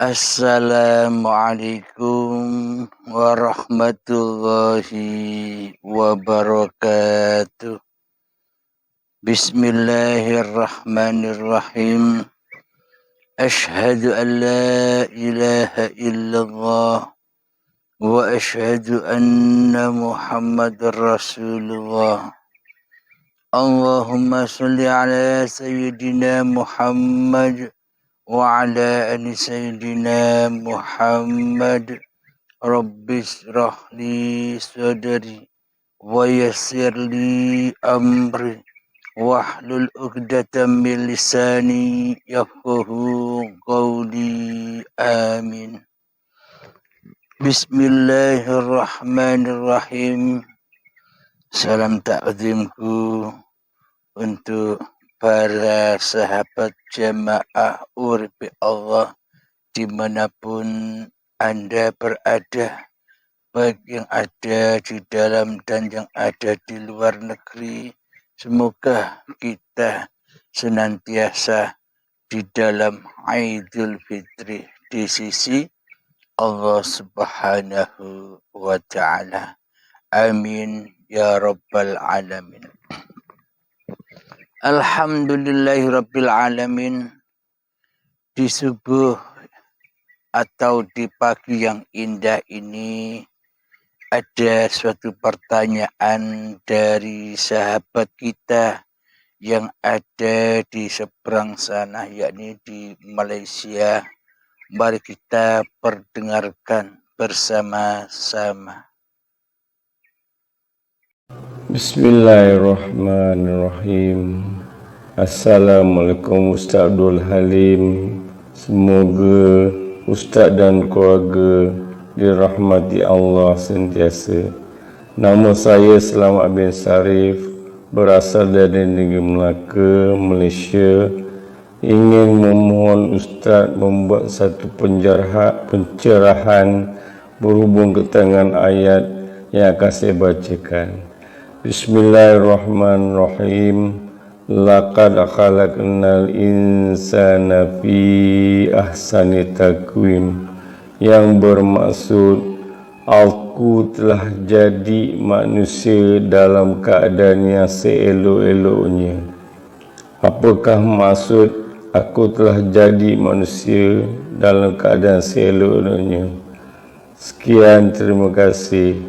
Assalamualaikum warahmatullahi wabarakatuh. Bismillahirrahmanirrahim. Ashhadu an la ilaha illallah wa ashhadu anna Muhammadar Rasulullah. Allahumma salli ala sayyidina Muhammad wa ala ali sayyidina Muhammad. Rabbi shrah li sadri wa yassir li amri wahlul 'uqdatam min lisani yafqahu qawli. Amin. Bismillahirrahmanirrahim. Salam takzimku untuk para sahabat jamaah Urip Allah dimanapun Anda berada, baik yang ada di dalam dan yang ada di luar negeri. Semoga kita senantiasa di dalam Idul Fitri di sisi Allah Subhanahu wa Ta'ala. Amin ya Rabbal Alamin. Alhamdulillahirabbil alamin. Di subuh atau di pagi yang indah ini ada suatu pertanyaan dari sahabat kita yang ada di seberang sana, yakni di Malaysia. Mari kita perdengarkan bersama-sama. Bismillahirrahmanirrahim. Assalamualaikum Ustaz Abdul Halim. Semoga Ustaz dan keluarga dirahmati Allah sentiasa. Nama saya Selamat bin Sarif, berasal dari negeri Melaka, Malaysia. Ingin memohon Ustaz membuat satu pencerahan berhubung keterangan ayat yang akan saya bacakan. Bismillahirrahmanirrahim. Laqad khalaqnal insana fi ahsani taqwim, yang bermaksud aku telah jadi manusia dalam keadaan yang seelok-eloknya. Apakah maksud aku telah jadi manusia dalam keadaan seelok-eloknya? Sekian, terima kasih.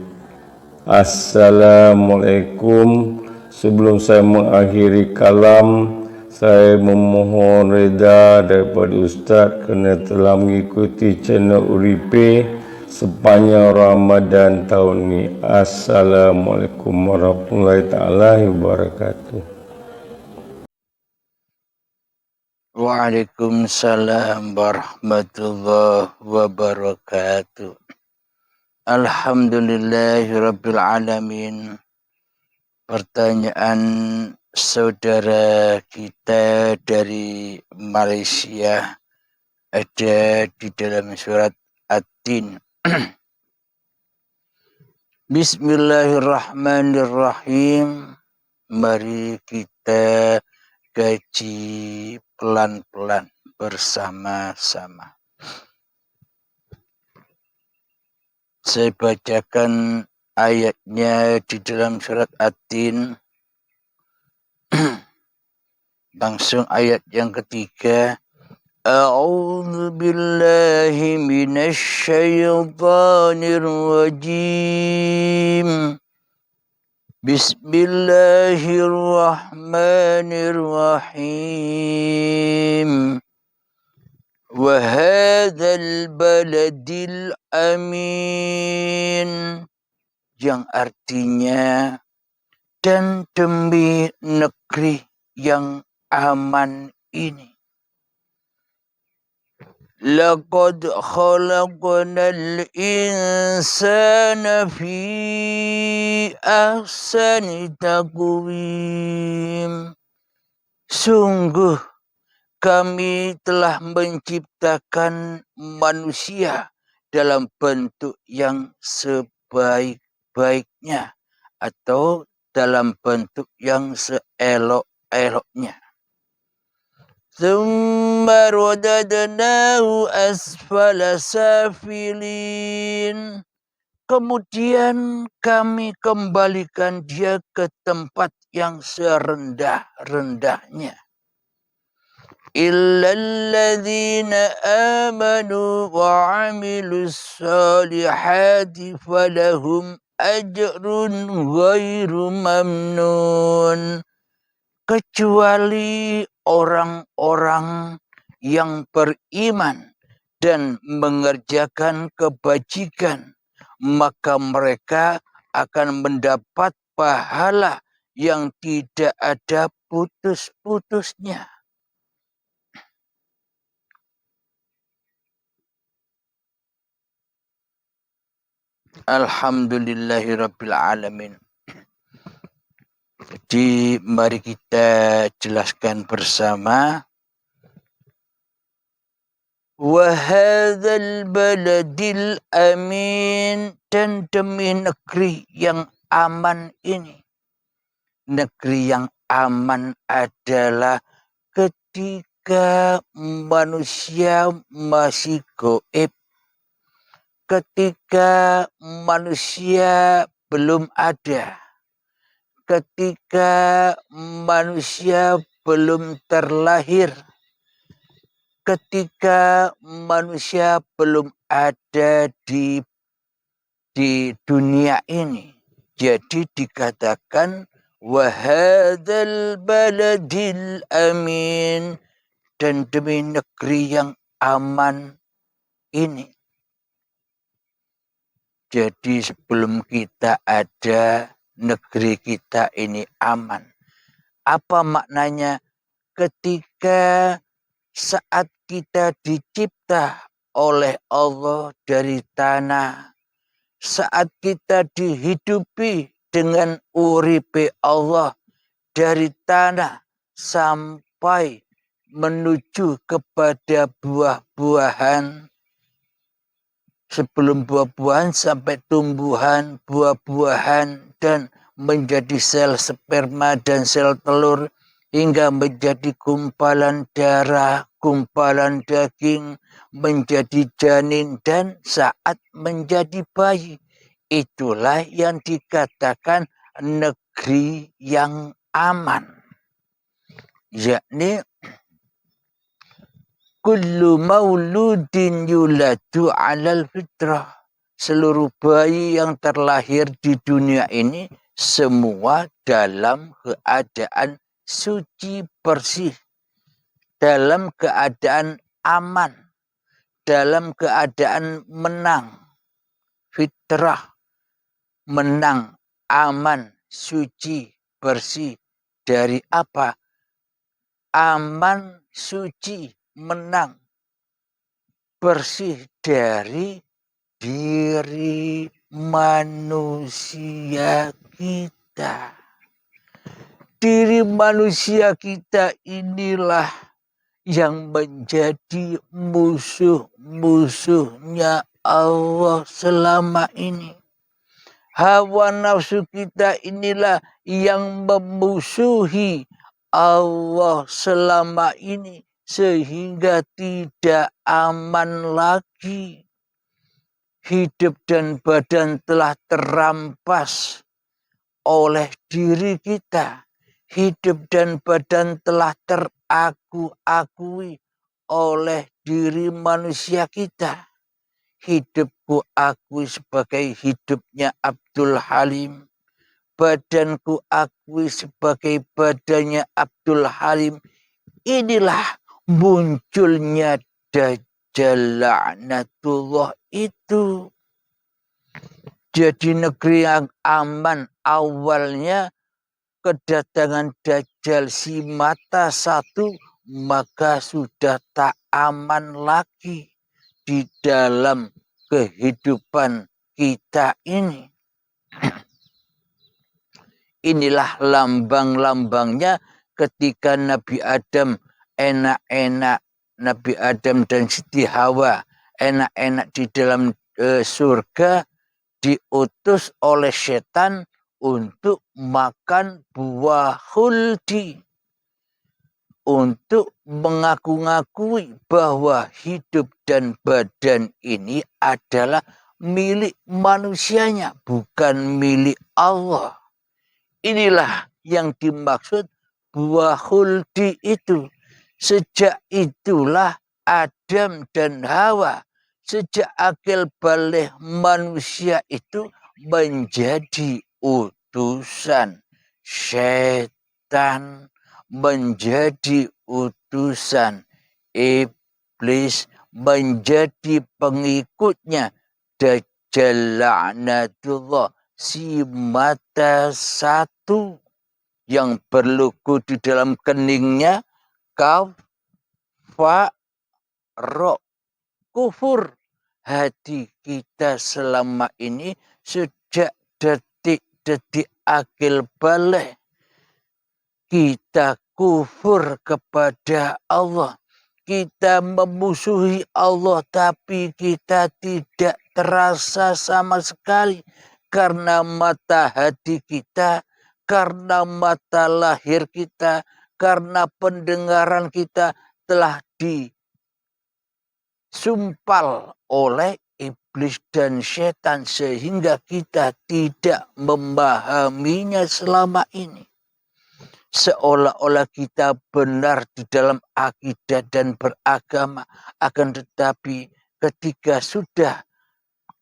Assalamualaikum. Sebelum saya mengakhiri kalam, saya memohon reda daripada Ustaz kerana telah mengikuti channel Uripe sepanjang Ramadan tahun ini. Assalamualaikum warahmatullahi taala wabarakatuh. Waalaikumsalam warahmatullahi wabarakatuh. Alhamdulillahirabbil alamin. Pertanyaan saudara kita dari Malaysia ada di dalam surat At-Tin. Bismillahirrahmanirrahim. Mari kita kaji pelan-pelan bersama-sama. Saya bacakan ayatnya di dalam surat At-Tin. Langsung ayat yang ketiga. A'udzu billahi minasy syaithanir rajim. Bismillahirrahmanirrahim. Wa hadzal baladil amin, yang artinya dan demi negeri yang aman ini. Laqad khalaqnal insana fi ahsani taqwim. Sungguh kami telah menciptakan manusia dalam bentuk yang sebaik-baiknya atau dalam bentuk yang seelok-eloknya. Tsumma thumma radadnahu asfala safilin. Kemudian kami kembalikan dia ke tempat yang serendah-rendahnya. Illalladzina amanu wa amilus salihati falahum ajrun ghairu mamnun. Kecuali orang-orang yang beriman dan mengerjakan kebajikan, maka mereka akan mendapat pahala yang tidak ada putus-putusnya. Alhamdulillahirabbil alamin. Jadi mari kita jelaskan bersama. Wahadzal baladil amin, dan demi negeri yang aman ini. Negeri yang aman adalah ketika manusia masih gaib, ketika manusia belum ada, ketika manusia belum terlahir, ketika manusia belum ada di dunia ini. Jadi dikatakan wahadzal baladil amin, dan demi negeri yang aman ini. Jadi sebelum kita ada, negeri kita ini aman. Apa maknanya? Ketika saat kita dicipta oleh Allah dari tanah, saat kita dihidupi dengan uripe Allah dari tanah sampai menuju kepada buah-buahan, sebelum buah-buahan sampai tumbuhan, buah-buahan, dan menjadi sel sperma dan sel telur, hingga menjadi gumpalan darah, gumpalan daging, menjadi janin, dan saat menjadi bayi. Itulah yang dikatakan negeri yang aman. Yakni kullu mauludin yuladu alal fitrah. Seluruh bayi yang terlahir di dunia ini semua dalam keadaan suci bersih, dalam keadaan aman, dalam keadaan menang. Fitrah, menang, aman, suci, bersih. Dari apa? Aman, suci, menang, bersih dari diri manusia kita. Diri manusia kita inilah yang menjadi musuh-musuhnya Allah selama ini. Hawa nafsu kita inilah yang memusuhi Allah selama ini, sehingga tidak aman lagi. Hidup dan badan telah terampas oleh diri kita. Hidup dan badan telah teraku-akui oleh diri manusia kita. Hidupku akui sebagai hidupnya Abdul Halim. Badanku akui sebagai badannya Abdul Halim. Inilah munculnya Dajjal laknatullah itu. Jadi negeri yang aman awalnya kedatangan Dajjal si mata satu, maka sudah tak aman lagi di dalam kehidupan kita ini. Inilah lambang-lambangnya ketika Nabi Adam enak-enak, Nabi Adam dan Siti Hawa enak-enak di dalam surga, diutus oleh setan untuk makan buah khuldi. untuk mengaku-ngakui bahwa hidup dan badan ini adalah milik manusianya, bukan milik Allah. Inilah yang dimaksud buah khuldi itu. Sejak itulah Adam dan Hawa, sejak akil balik manusia itu menjadi utusan setan, menjadi utusan iblis, menjadi pengikutnya Dajjal laknatullah, si mata satu yang berlogo di dalam keningnya kaf, fa, ro, kufur. Hati kita selama ini sejak detik-detik akil balik kita kufur kepada Allah. Kita memusuhi Allah tapi kita tidak terasa sama sekali. Karena mata hati kita, karena mata lahir kita, karena pendengaran kita telah disumpal oleh iblis dan setan. Sehingga kita tidak memahaminya selama ini. Seolah-olah kita benar di dalam akidah dan beragama. Akan tetapi ketika sudah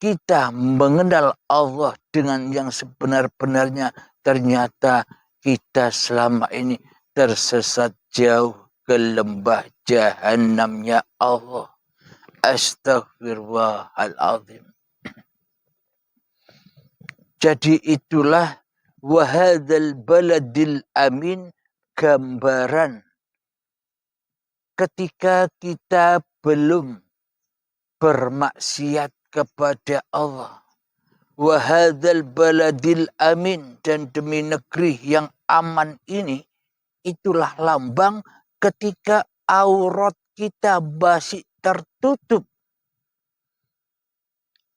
kita mengenal Allah dengan yang sebenar-benarnya, ternyata kita selama ini tersesat jauh ke lembah jahanamnya Allah. Astaghfirullahaladzim. Jadi itulah wahadzal baladil amin, gambaran ketika kita belum bermaksiat kepada Allah. Wahadzal baladil amin, dan demi negeri yang aman ini, itulah lambang ketika aurat kita masih tertutup.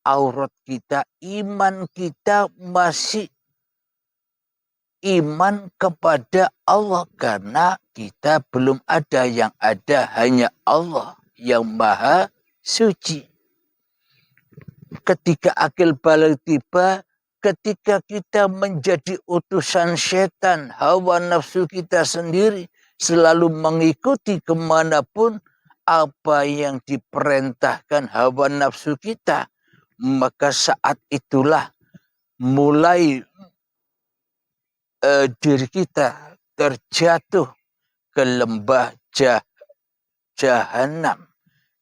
Aurat kita, iman kita masih iman kepada Allah, karena kita belum ada, yang ada hanya Allah yang maha suci. Ketika akil balik tiba, ketika kita menjadi utusan setan, hawa nafsu kita sendiri selalu mengikuti kemanapun apa yang diperintahkan hawa nafsu kita, maka saat itulah mulai diri kita terjatuh ke lembah jahanam,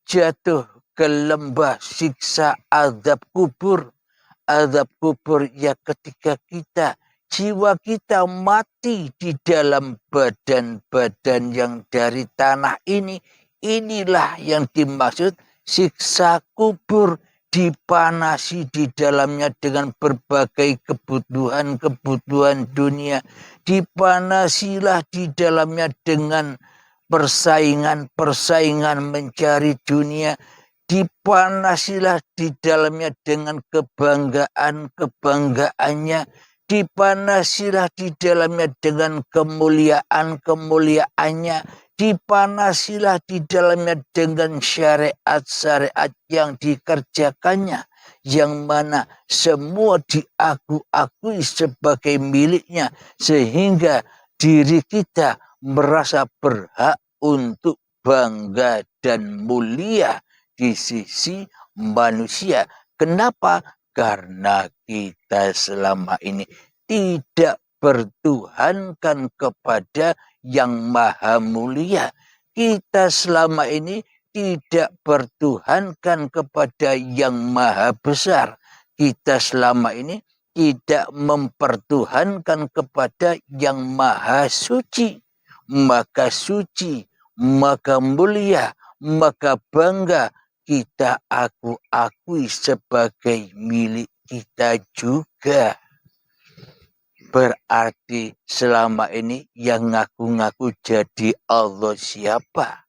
jatuh ke lembah siksa azab kubur. Azab kubur ya ketika kita, jiwa kita mati di dalam badan-badan yang dari tanah ini. Inilah yang dimaksud siksa kubur. Dipanasi di dalamnya dengan berbagai kebutuhan-kebutuhan dunia. Dipanasilah di dalamnya dengan persaingan-persaingan mencari dunia. Dipanasilah di dalamnya dengan kebanggaan-kebanggaannya. Dipanasilah di dalamnya dengan kemuliaan-kemuliaannya. Dipanasilah di dalamnya dengan syariat-syariat yang dikerjakannya, yang mana semua diakui sebagai miliknya, sehingga diri kita merasa berhak untuk bangga dan mulia di sisi manusia. Kenapa? Karena kita selama ini tidak bertuhankan kepada yang maha mulia. Kita selama ini tidak bertuhankan kepada yang maha besar. Kita selama ini tidak mempertuhankan kepada yang maha suci. Maka suci, maka mulia, maka bangga kita akui sebagai milik kita juga. Berarti selama ini yang ngaku-ngaku jadi Allah siapa?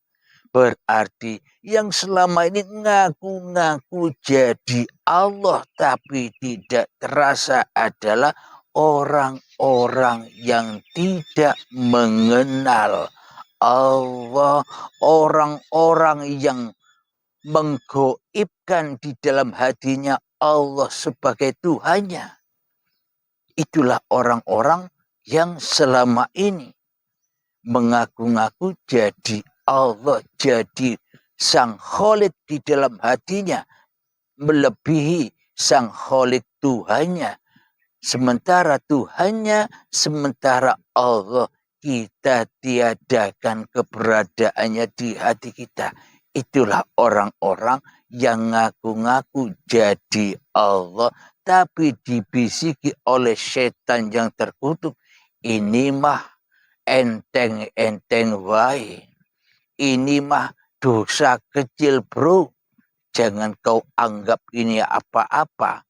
Berarti yang selama ini ngaku-ngaku jadi Allah tapi tidak terasa adalah orang-orang yang tidak mengenal Allah. Orang-orang yang menggoibkan di dalam hatinya Allah sebagai Tuhannya, itulah orang-orang yang selama ini mengaku-ngaku jadi Allah, jadi Sang Khalik di dalam hatinya, melebihi Sang Khalik Tuhannya. Sementara Tuhannya, sementara Allah, kita tiadakan keberadaannya di hati kita. Itulah orang-orang yang ngaku-ngaku jadi Allah, tapi dibisiki oleh setan yang terkutuk. Ini mah enteng-enteng wae. Ini mah dosa kecil bro. Jangan kau anggap ini apa-apa.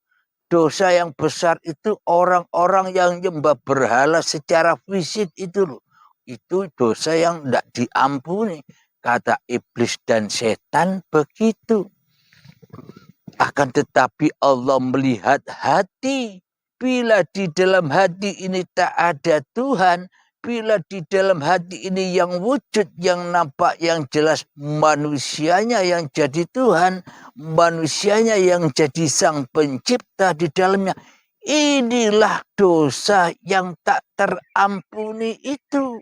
Dosa yang besar itu orang-orang yang nyembah berhala secara fisik itu loh. Itu dosa yang tidak diampuni. Kata iblis dan setan begitu. Akan tetapi Allah melihat hati. Bila di dalam hati ini tak ada Tuhan, bila di dalam hati ini yang wujud, yang nampak, yang jelas, manusianya yang jadi Tuhan, manusianya yang jadi Sang Pencipta di dalamnya. Inilah dosa yang tak terampuni itu.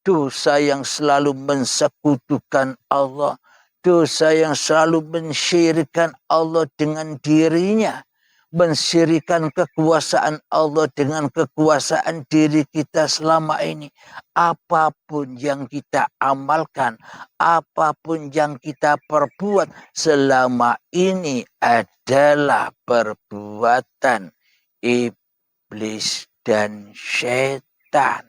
Dosa yang selalu mensekutukan Allah. Dosa yang selalu mensyirikkan Allah dengan dirinya. Mensyirikkan kekuasaan Allah dengan kekuasaan diri kita selama ini. Apapun yang kita amalkan, apapun yang kita perbuat selama ini adalah perbuatan iblis dan setan.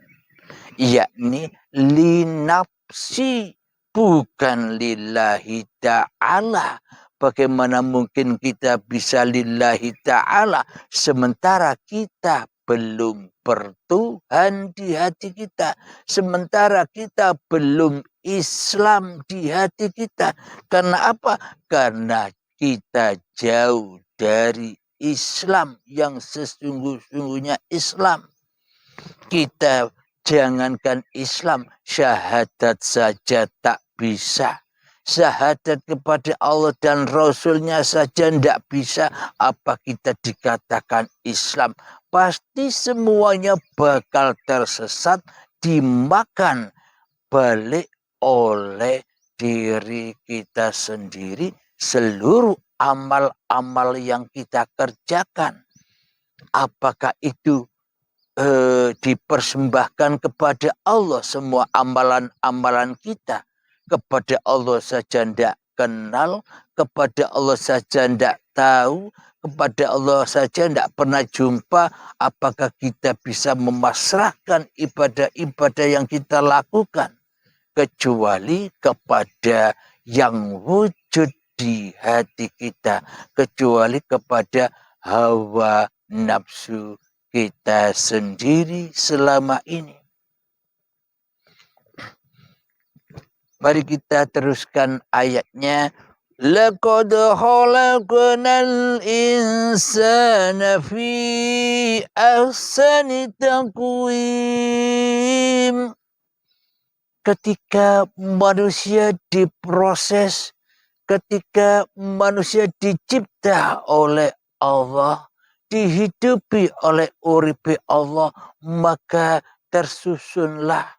Yakni linafsi, bukan lillahi ta'ala. Bagaimana mungkin kita bisa lillahi ta'ala sementara kita belum bertuhan di hati kita, sementara kita belum Islam di hati kita. Karena apa? Karena kita jauh dari Islam yang sesungguh-sungguhnya Islam. Kita jangankan Islam, syahadat saja tak bisa. Syahadat kepada Allah dan Rasulnya saja tidak bisa. Apa kita dikatakan Islam? Pasti semuanya bakal tersesat, dimakan balik oleh diri kita sendiri. Seluruh amal-amal yang kita kerjakan, apakah itu dipersembahkan kepada Allah, semua amalan-amalan kita kepada Allah saja tidak kenal, kepada Allah saja tidak tahu, kepada Allah saja tidak pernah jumpa. Apakah kita bisa memasrahkan ibadah-ibadah yang kita lakukan kecuali kepada yang wujud di hati kita, kecuali kepada hawa nafsu kita sendiri selama ini. Mari kita teruskan ayatnya. Laqad khalaqnal insana fi ahsani taqwim. Ketika manusia diproses, ketika manusia dicipta oleh Allah, dihidupi oleh uripe Allah, maka tersusunlah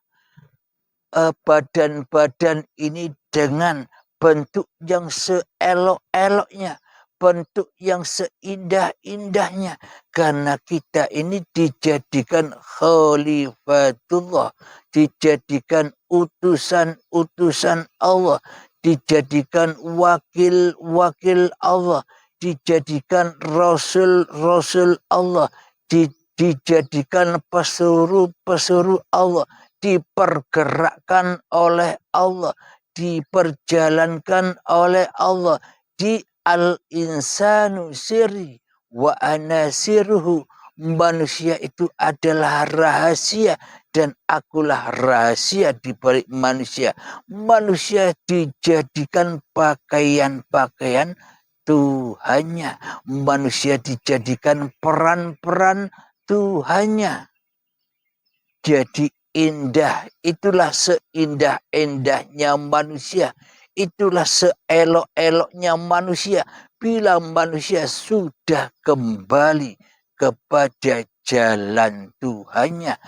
badan-badan ini dengan bentuk yang seelok-eloknya, bentuk yang seindah-indahnya. Karena kita ini dijadikan khalifatullah, dijadikan utusan-utusan Allah, dijadikan wakil-wakil Allah, dijadikan rasul-rasul Allah, dijadikan pesuruh-pesuruh Allah, dipergerakkan oleh Allah, diperjalankan oleh Allah. Di al-insanu sirri wa anasiruhu. Manusia itu adalah rahasia dan akulah rahasia di balik manusia. Manusia dijadikan pakaian-pakaian Tuhannya. Manusia dijadikan peran-peran Tuhannya. Jadi indah, itulah seindah-indahnya manusia, itulah seelok-eloknya manusia. Bila manusia sudah kembali kepada jalan Tuhannya,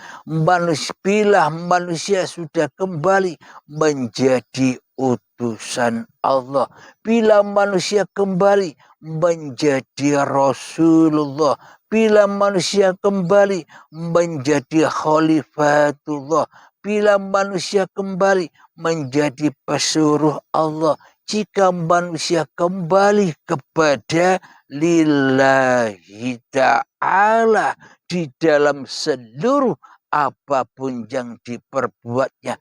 bila manusia sudah kembali menjadi utusan Allah, bila manusia kembali menjadi Rasulullah, bila manusia kembali menjadi Khalifatullah, bila manusia kembali menjadi pesuruh Allah, jika manusia kembali kepada lillahi ta'ala di dalam seluruh apapun yang diperbuatnya,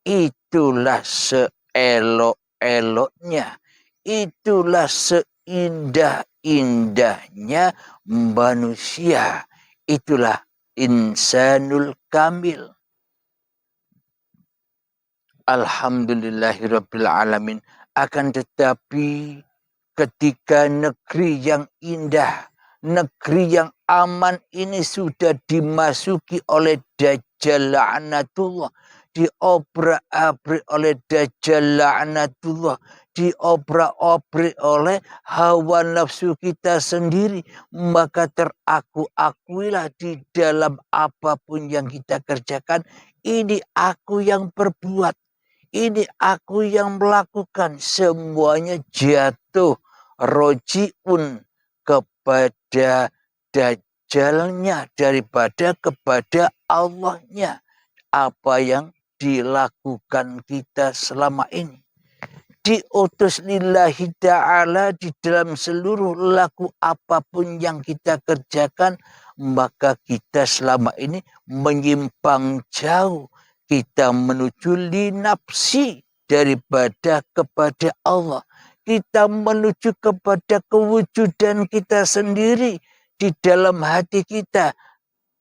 itulah seelok-eloknya, itulah seindah-indahnya manusia, itulah insanul kamil. Alhamdulillahirabbil alamin. Akan tetapi ketika negeri yang indah, negeri yang aman ini sudah dimasuki oleh Dajjal la'natullah, diobrak-abrik oleh Dajjal la'natullah, diobrak-abrik oleh hawa nafsu kita sendiri, maka teraku-akuilah di dalam apapun yang kita kerjakan, ini aku yang berbuat, ini aku yang melakukan, semuanya jatuh rojiun kepada Dajjalnya daripada kepada Allahnya. Apa yang dilakukan kita selama ini, diutus lillahi ta'ala di dalam seluruh laku apapun yang kita kerjakan, maka kita selama ini menyimpang jauh. Kita menuju linapsi daripada kepada Allah. Kita menuju kepada kewujudan kita sendiri di dalam hati kita,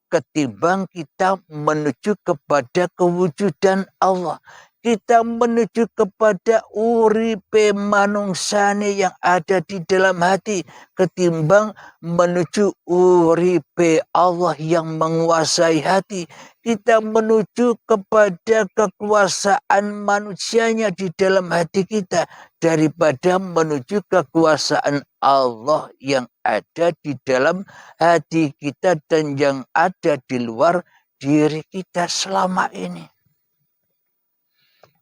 ketimbang kita menuju kepada kewujudan Allah. Kita menuju kepada uripe manungsane yang ada di dalam hati, ketimbang menuju uripe Allah yang menguasai hati. Kita menuju kepada kekuasaan manusianya di dalam hati kita, daripada menuju kekuasaan Allah yang ada di dalam hati kita dan yang ada di luar diri kita selama ini.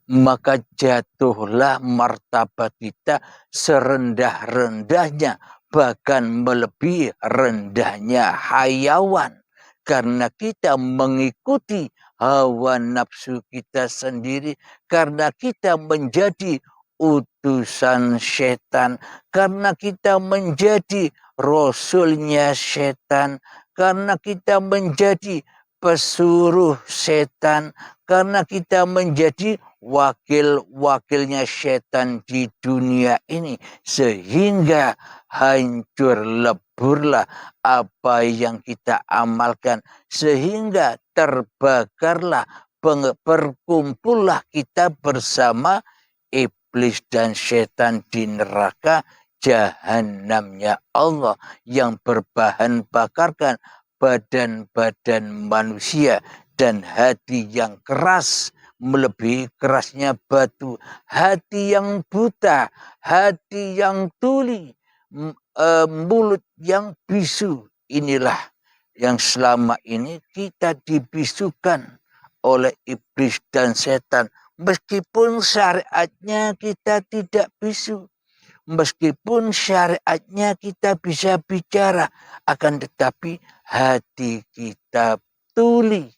Maka jatuhlah martabat kita serendah-rendahnya, bahkan melebihi rendahnya hayawan, karena kita mengikuti hawa nafsu kita sendiri, karena kita menjadi utusan setan, karena kita menjadi rasulnya setan, karena kita menjadi pesuruh setan, karena kita menjadi wakil-wakilnya setan di dunia ini, sehingga hancur leburlah apa yang kita amalkan, sehingga terbakarlah, berkumpullah kita bersama iblis dan setan di neraka jahanamnya Allah yang berbahan bakarkan badan-badan manusia, dan hati yang keras melebihi kerasnya batu, hati yang buta, hati yang tuli, mulut yang bisu. Inilah yang selama ini kita dibisukan oleh iblis dan setan. Meskipun syariatnya kita tidak bisu, meskipun syariatnya kita bisa bicara, akan tetapi hati kita tuli,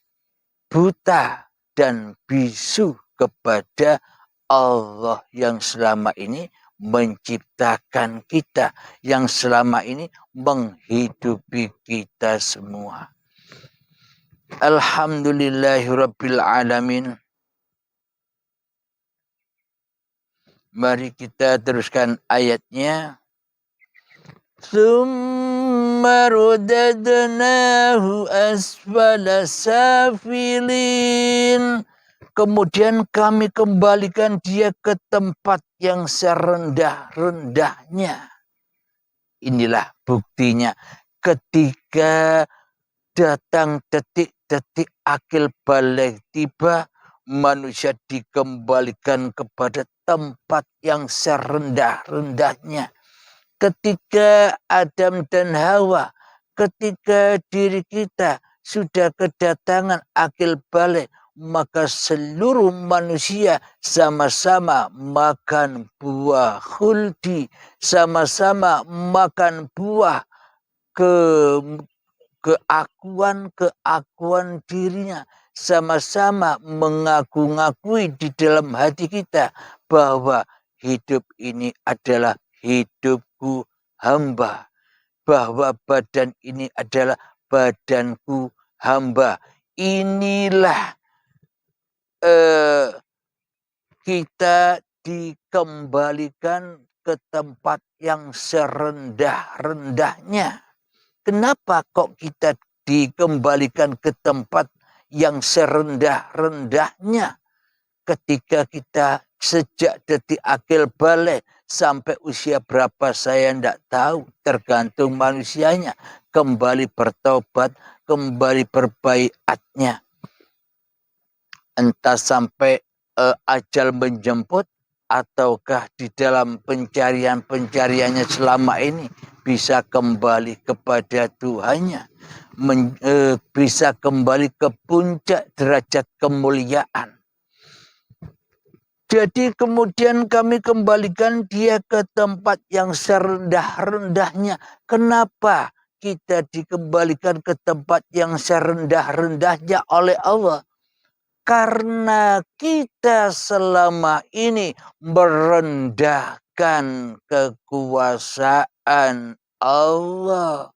buta, dan bisu kepada Allah yang selama ini menciptakan kita, yang selama ini menghidupi kita semua. Alhamdulillahirabbil alamin. Mari kita teruskan ayatnya. Tsumma rudadnahu asfala safilin. Kemudian kami kembalikan dia ke tempat yang serendah-rendahnya. Inilah buktinya ketika datang detik-detik akil balik tiba, manusia dikembalikan kepada tempat yang serendah-rendahnya. Ketika Adam dan Hawa, ketika diri kita sudah kedatangan akil balik, maka seluruh manusia sama-sama makan buah khuldi, sama-sama makan buah keakuan dirinya, sama-sama mengaku-ngakui di dalam hati kita bahwa hidup ini adalah hidupku hamba, bahwa badan ini adalah badanku hamba. Inilah kita dikembalikan ke tempat yang serendah-rendahnya. Kenapa kok kita dikembalikan ke tempat yang serendah-rendahnya? Ketika kita sejak detik akil balik sampai usia berapa saya tidak tahu, tergantung manusianya, kembali bertobat, kembali berbaiatnya. Entah sampai ajal menjemput, ataukah di dalam pencariannya selama ini bisa kembali kepada Tuhannya, bisa kembali ke puncak derajat kemuliaan. Jadi kemudian kami kembalikan dia ke tempat yang serendah-rendahnya. Kenapa kita dikembalikan ke tempat yang serendah-rendahnya oleh Allah? Karena kita selama ini merendahkan kekuasaan Allah.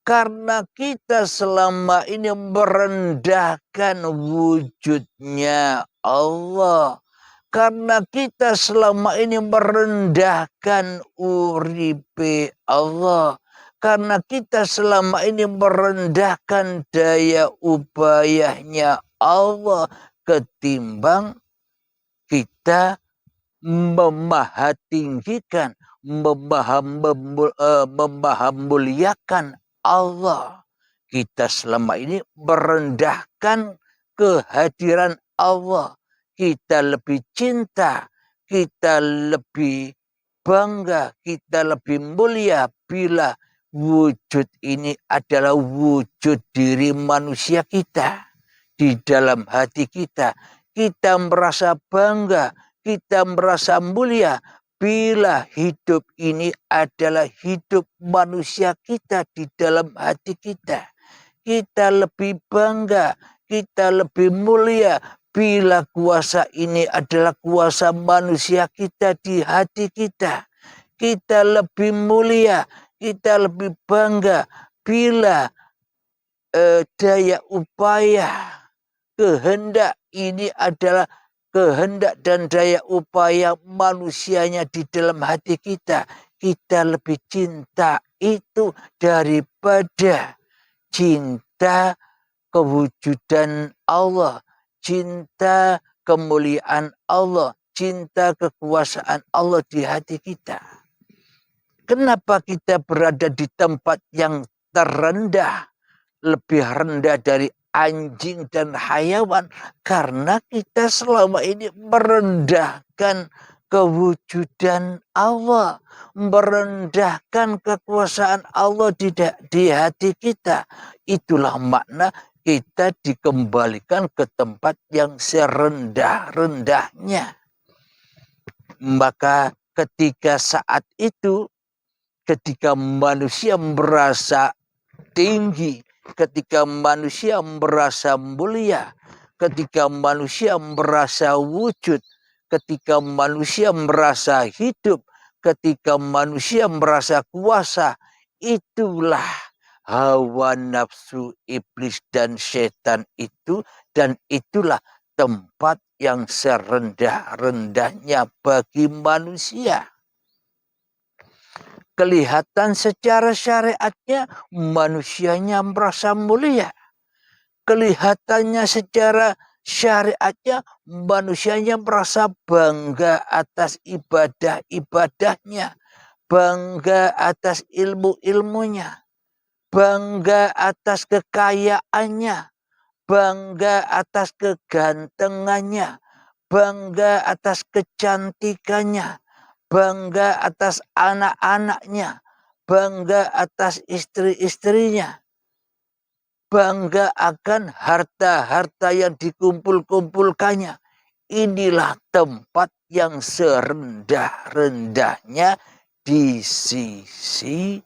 Karena kita selama ini merendahkan wujudnya Allah. Karena kita selama ini merendahkan uripe Allah. Karena kita selama ini merendahkan daya upayanya Allah. Ketimbang kita memahatinggikan, memahamuliakan Allah. Kita selama ini merendahkan kehadiran Allah. Kita lebih cinta, kita lebih bangga, kita lebih mulia bila wujud ini adalah wujud diri manusia kita. Di dalam hati kita, kita merasa bangga, kita merasa mulia bila hidup ini adalah hidup manusia kita di dalam hati kita. Kita lebih bangga, kita lebih mulia bila kuasa ini adalah kuasa manusia kita di hati kita. Kita lebih mulia, kita lebih bangga bila daya upaya, kehendak ini adalah kehendak dan daya upaya manusianya di dalam hati kita. Kita lebih cinta itu daripada cinta kewujudan Allah, cinta kemuliaan Allah, cinta kekuasaan Allah di hati kita. Kenapa kita berada di tempat yang terendah, lebih rendah dari anjing dan hayawan? Karena kita selama ini merendahkan kewujudan Allah, merendahkan kekuasaan Allah di hati kita. Itulah makna kita dikembalikan ke tempat yang serendah-rendahnya. Maka ketika saat itu, ketika manusia merasa tinggi, ketika manusia merasa mulia, ketika manusia merasa wujud, ketika manusia merasa hidup, ketika manusia merasa kuasa, itulah hawa nafsu iblis dan setan itu, dan itulah tempat yang serendah-rendahnya bagi manusia. Kelihatan secara syariatnya manusianya merasa mulia. Kelihatannya secara syariatnya manusianya merasa bangga atas ibadah-ibadahnya, bangga atas ilmu-ilmunya. bangga atas kekayaannya, bangga atas kegantengannya, bangga atas kecantikannya, bangga atas anak-anaknya, bangga atas istri-istrinya, bangga akan harta-harta yang dikumpul-kumpulkannya. Inilah tempat yang serendah-rendahnya di sisi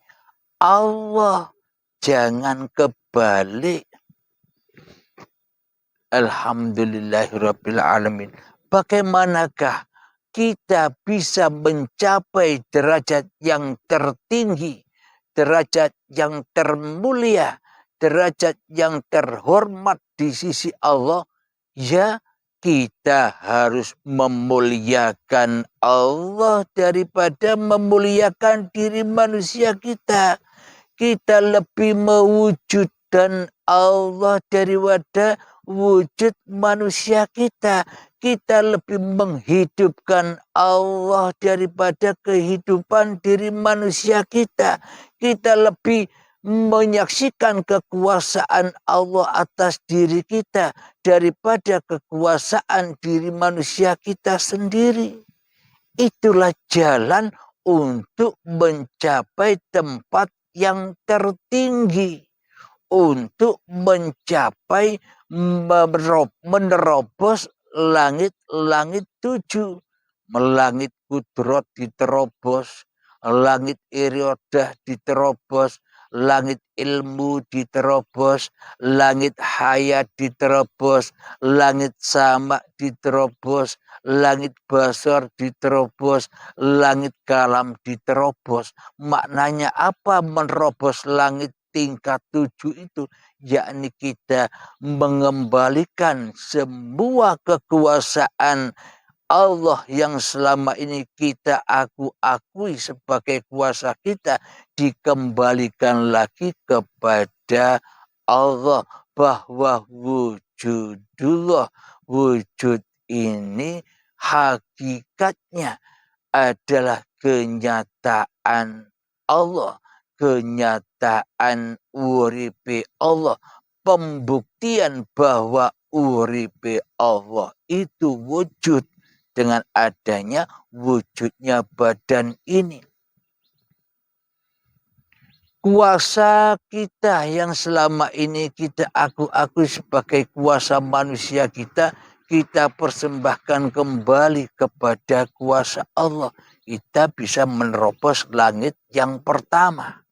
Allah. Jangan kebalik. Alhamdulillahirrabbilalamin. Bagaimanakah kita bisa mencapai derajat yang tertinggi, derajat yang termulia, derajat yang terhormat di sisi Allah? Ya, kita harus memuliakan Allah daripada memuliakan diri manusia kita. Kita lebih mewujudkan Allah daripada wujud manusia kita. Kita lebih menghidupkan Allah daripada kehidupan diri manusia kita. Kita lebih menyaksikan kekuasaan Allah atas diri kita daripada kekuasaan diri manusia kita sendiri. Itulah jalan untuk mencapai tempat yang tertinggi, untuk mencapai menerobos langit-langit 7. Langit kudrot diterobos, langit iradah diterobos, langit ilmu diterobos, langit hayat diterobos, langit sama diterobos, langit basar diterobos, langit kalam diterobos. Maknanya apa menerobos langit tingkat 7 itu? Yakni kita mengembalikan semua kekuasaan Allah yang selama ini kita akui sebagai kuasa kita, dikembalikan lagi kepada Allah. Bahwa wujudullah, wujud ini hakikatnya adalah kenyataan Allah, kenyataan uripe Allah, pembuktian bahwa uripe Allah itu wujud dengan adanya wujudnya badan ini. Kuasa kita yang selama ini kita akui sebagai kuasa manusia kita, kita persembahkan kembali kepada kuasa Allah. Kita bisa menerobos langit yang pertama.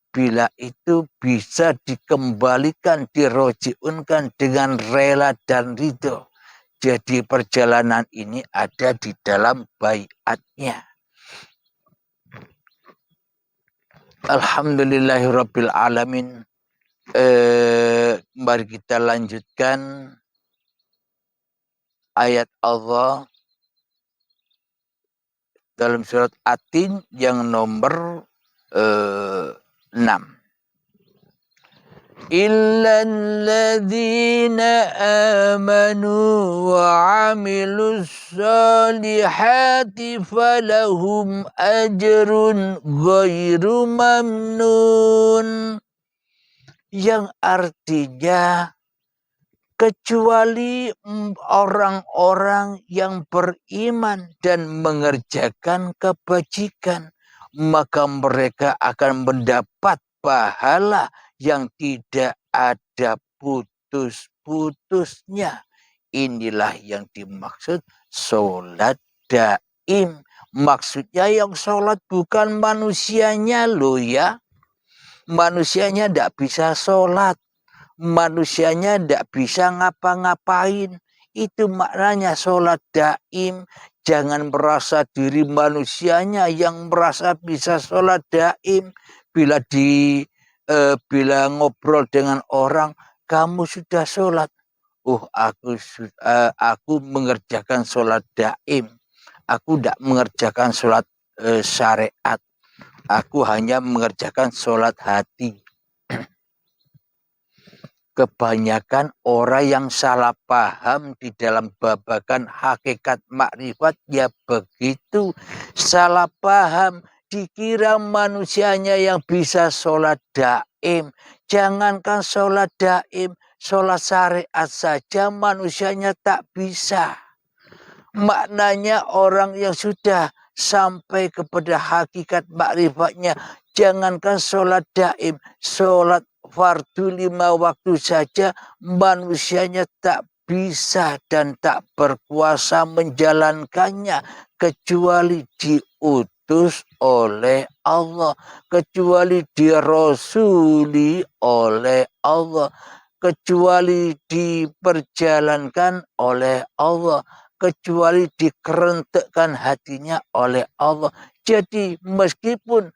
Bila itu bisa dikembalikan, dirojiunkan dengan rela dan ridho. Jadi perjalanan ini ada di dalam baiatnya. Alhamdulillahirrabbilalamin. Mari kita lanjutkan ayat Allah dalam surat At-Tin yang nomor 6. Illalladzina amanu wa amilus solihati falahum ajrun ghairu mamnun. Yang artinya kecuali orang-orang yang beriman dan mengerjakan kebajikan, maka mereka akan mendapat pahala yang tidak ada putus-putusnya. Inilah yang dimaksud sholat daim. Maksudnya yang sholat bukan manusianya loh ya. Manusianya tidak bisa sholat. Manusianya tidak bisa ngapa-ngapain. Itu maknanya sholat daim. Jangan merasa diri manusianya yang merasa bisa sholat daim. Bila ngobrol dengan orang, kamu sudah sholat. Aku mengerjakan sholat daim. Aku tidak mengerjakan sholat syariat. Aku hanya mengerjakan sholat hati. Kebanyakan orang yang salah paham di dalam babakan hakikat makrifat ya begitu. Salah paham, dikira manusianya yang bisa sholat daim. Jangankan sholat daim, sholat syariat saja manusianya tak bisa. Maknanya orang yang sudah sampai kepada hakikat makrifatnya, jangankan sholat daim, sholat fardu 5 waktu saja manusianya tak bisa dan tak berkuasa menjalankannya kecuali diutus oleh Allah, kecuali dirasuli oleh Allah, kecuali diperjalankan oleh Allah, kecuali dikerentekkan hatinya oleh Allah. Jadi meskipun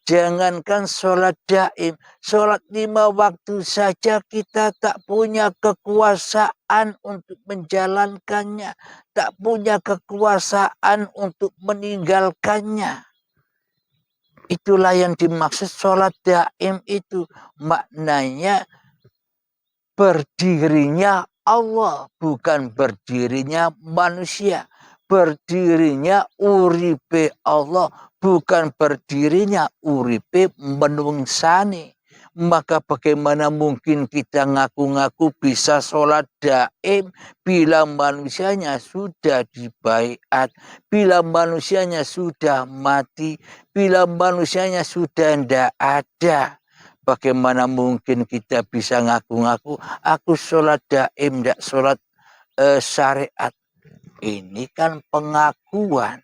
jangankan sholat daim, sholat 5 waktu saja kita tak punya kekuasaan untuk menjalankannya, tak punya kekuasaan untuk meninggalkannya. Itulah yang dimaksud sholat daim itu. Maknanya berdirinya Allah, bukan berdirinya manusia. Berdirinya uripe Allah, bukan berdirinya uripe menungsani. Maka bagaimana mungkin kita ngaku-ngaku bisa sholat daim bila manusianya sudah dibaiat, bila manusianya sudah mati, bila manusianya sudah tidak ada. Bagaimana mungkin kita bisa ngaku-ngaku aku sholat daim, tidak sholat syariat. Ini kan pengakuan.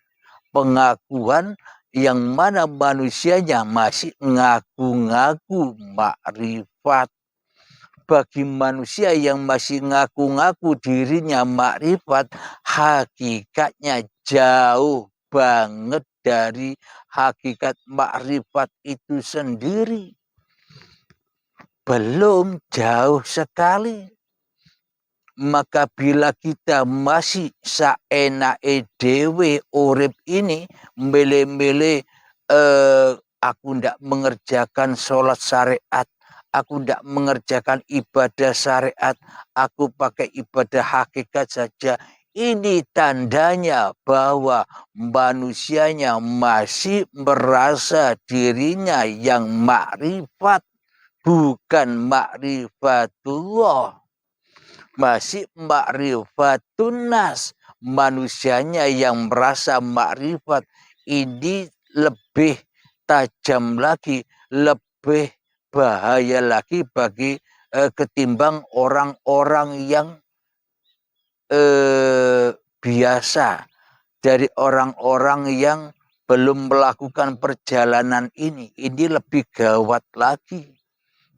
Pengakuan yang mana manusianya masih ngaku-ngaku makrifat. Bagi manusia yang masih ngaku-ngaku dirinya makrifat, hakikatnya jauh banget dari hakikat makrifat itu sendiri. Belum, jauh sekali. Maka bila kita masih saenake dewe urip ini, mele-mele aku ndak mengerjakan sholat syariat, aku ndak mengerjakan ibadah syariat, aku pakai ibadah hakikat saja. Ini tandanya bahwa manusianya masih merasa dirinya yang makrifat, bukan makrifatullah. Masih makrifatun nas, manusianya yang merasa makrifat. Ini lebih tajam lagi, lebih bahaya lagi bagi ketimbang orang-orang yang biasa, dari orang-orang yang belum melakukan perjalanan ini. Ini lebih gawat lagi.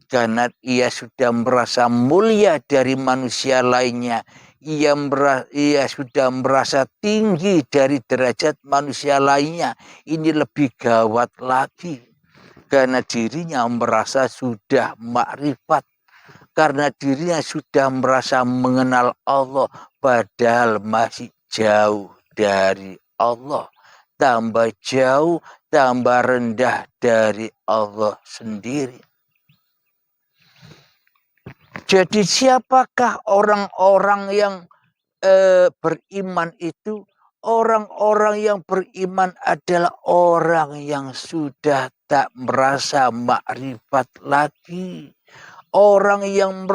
Karena ia sudah merasa mulia dari manusia lainnya. Ia sudah merasa tinggi dari derajat manusia lainnya. Ini lebih gawat lagi. Karena dirinya merasa sudah makrifat. Karena dirinya sudah merasa mengenal Allah. Padahal masih jauh dari Allah. Tambah jauh, tambah rendah dari Allah sendiri. Jadi siapakah orang-orang yang beriman itu? Orang-orang yang beriman adalah orang yang sudah tak merasa makrifat lagi. Orang yang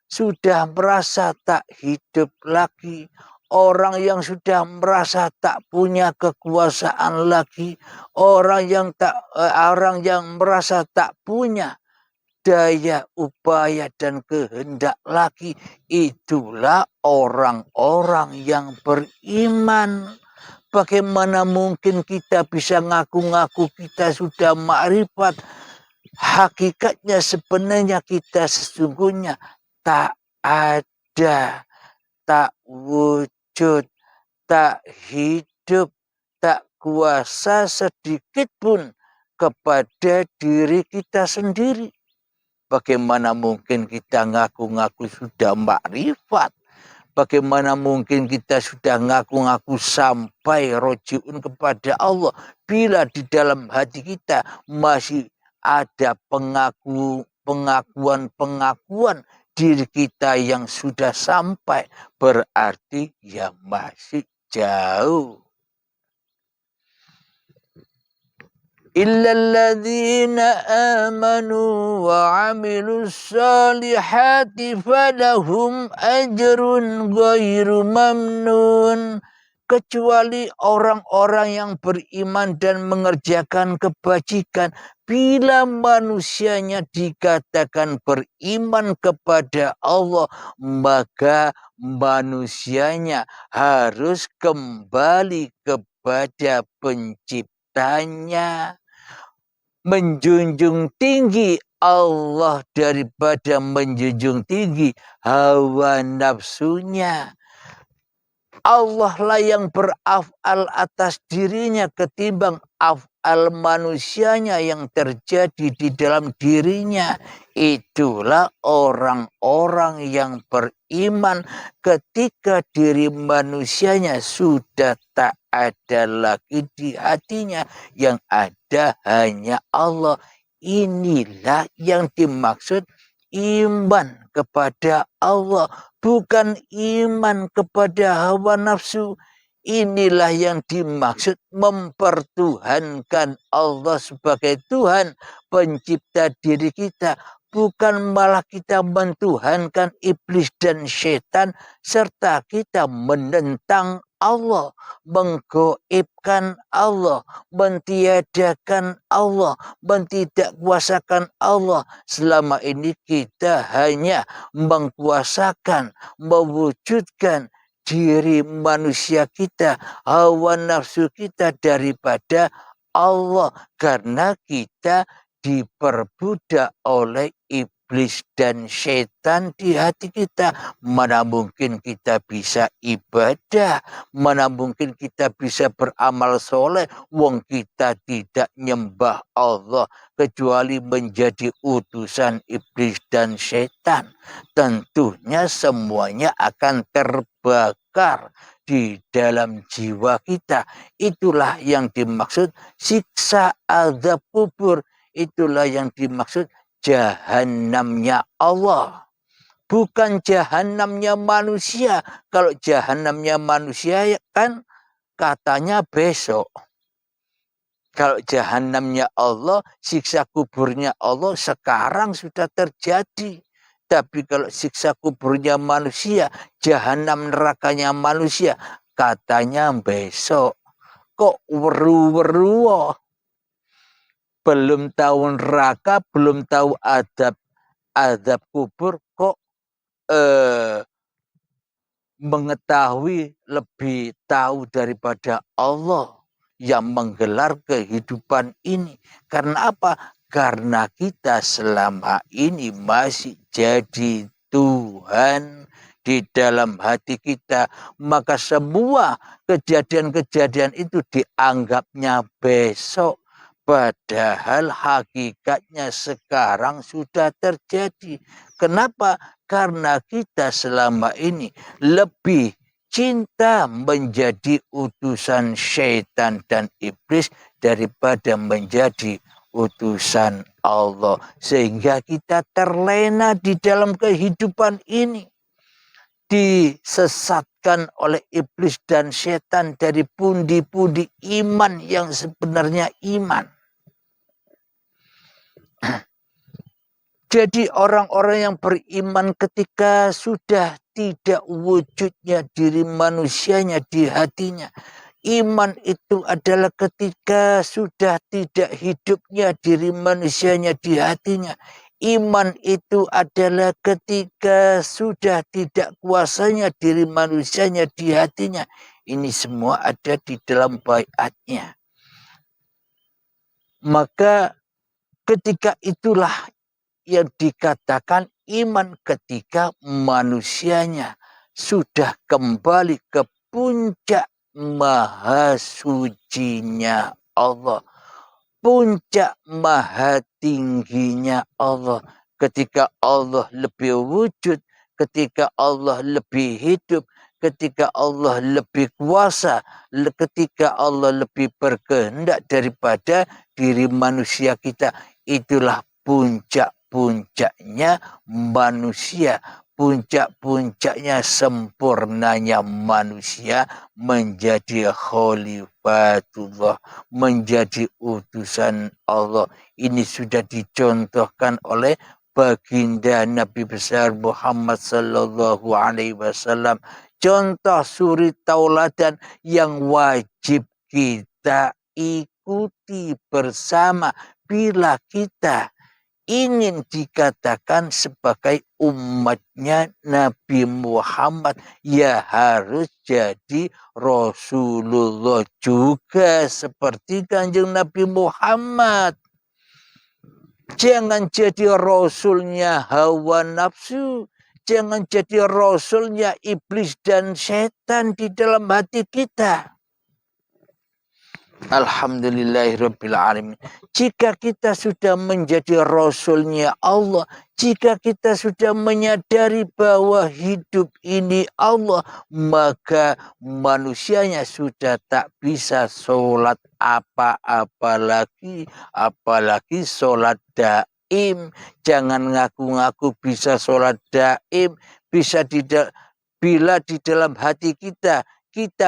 sudah merasa tak hidup lagi. Orang yang sudah merasa tak punya kekuasaan lagi. Orang yang merasa tak punya daya upaya dan kehendak lagi. Itulah orang-orang yang beriman. Bagaimana mungkin kita bisa ngaku-ngaku kita sudah makrifat? Hakikatnya sebenarnya kita sesungguhnya tak ada, tak wujud, tak hidup, tak kuasa sedikit pun kepada diri kita sendiri. Bagaimana mungkin kita ngaku-ngaku sudah makrifat? Bagaimana mungkin kita sudah ngaku-ngaku sampai rojiun kepada Allah bila di dalam hati kita masih ada pengakuan diri kita yang sudah sampai, berarti ya masih jauh. illalladzina amanu wa amilus solihati falahum ajrun ghairu mamnun. Kecuali orang-orang yang beriman dan mengerjakan kebajikan. Bila manusianya dikatakan beriman kepada Allah, maka manusianya harus kembali kepada penciptanya. Menjunjung tinggi Allah daripada menjunjung tinggi hawa nafsunya. Allah lah yang beraf'al atas dirinya ketimbang af'al manusianya yang terjadi di dalam dirinya. Itulah orang-orang yang beriman ketika diri manusianya sudah tak ada lagi di hatinya. Yang ada hanya Allah. Inilah yang dimaksud iman kepada Allah, bukan iman kepada hawa nafsu. Inilah yang dimaksud mempertuhankan Allah sebagai Tuhan pencipta diri kita. Bukan malah kita mentuhankan iblis dan setan serta kita menentang Allah, menggoibkan Allah, mentiadakan Allah, mentidakkuasakan Allah. Selama ini kita hanya mengkuasakan, mewujudkan diri manusia kita, hawa nafsu kita daripada Allah. Karena kita diperbudak oleh iblis dan setan di hati kita. Mana mungkin kita bisa ibadah, mana mungkin kita bisa beramal soleh, wong kita tidak nyembah Allah kecuali menjadi utusan iblis dan setan. Tentunya semuanya akan terbakar di dalam jiwa kita. Itulah yang dimaksud siksa azab kubur. Itulah yang dimaksud jahanamnya Allah. Bukan jahanamnya manusia. Kalau jahanamnya manusia kan katanya besok. Kalau jahanamnya Allah, siksa kuburnya Allah sekarang sudah terjadi. Tapi kalau siksa kuburnya manusia, jahanam nerakanya manusia, katanya besok. Kok weru-weru? Belum tahu neraka, belum tahu azab kubur, kok mengetahui lebih tahu daripada Allah yang menggelar kehidupan ini. Karena apa? Karena kita selama ini masih jadi Tuhan di dalam hati kita. Maka semua kejadian-kejadian itu dianggapnya besok. Padahal hakikatnya sekarang sudah terjadi. Kenapa? Karena kita selama ini lebih cinta menjadi utusan syaitan dan iblis daripada menjadi utusan Allah. Sehingga kita terlena di dalam kehidupan ini. Disesatkan oleh iblis dan setan dari pundi-pundi iman yang sebenarnya iman. Jadi orang-orang yang beriman ketika sudah tidak wujudnya diri manusianya di hatinya. Iman itu adalah ketika sudah tidak hidupnya diri manusianya di hatinya. Iman itu adalah ketika sudah tidak kuasanya diri manusianya di hatinya. Ini semua ada di dalam baiatnya. Maka ketika itulah yang dikatakan iman ketika manusianya sudah kembali ke puncak maha sucinya Allah. Puncak maha tingginya Allah. Ketika Allah lebih wujud, ketika Allah lebih hidup, ketika Allah lebih kuasa, ketika Allah lebih berkehendak daripada diri manusia kita. Itulah puncak-puncaknya manusia puncak-puncaknya sempurnanya manusia menjadi khalifatullah, menjadi utusan Allah. Ini sudah dicontohkan oleh baginda Nabi besar Muhammad sallallahu alaihi wasallam. Contoh suri tauladan yang wajib kita ikuti bersama bila kita ingin dikatakan sebagai umatnya Nabi Muhammad, ya harus jadi Rasulullah juga seperti Kanjeng Nabi Muhammad. Jangan jadi rasulnya hawa nafsu, jangan jadi rasulnya iblis dan setan di dalam hati kita. Alhamdulillahirrabbilalamin. Jika kita sudah menjadi rasulnya Allah, jika kita sudah menyadari bahwa hidup ini Allah, maka manusianya sudah tak bisa sholat apa-apa lagi, apalagi sholat daim. Jangan ngaku-ngaku bisa sholat daim, bila di dalam hati kita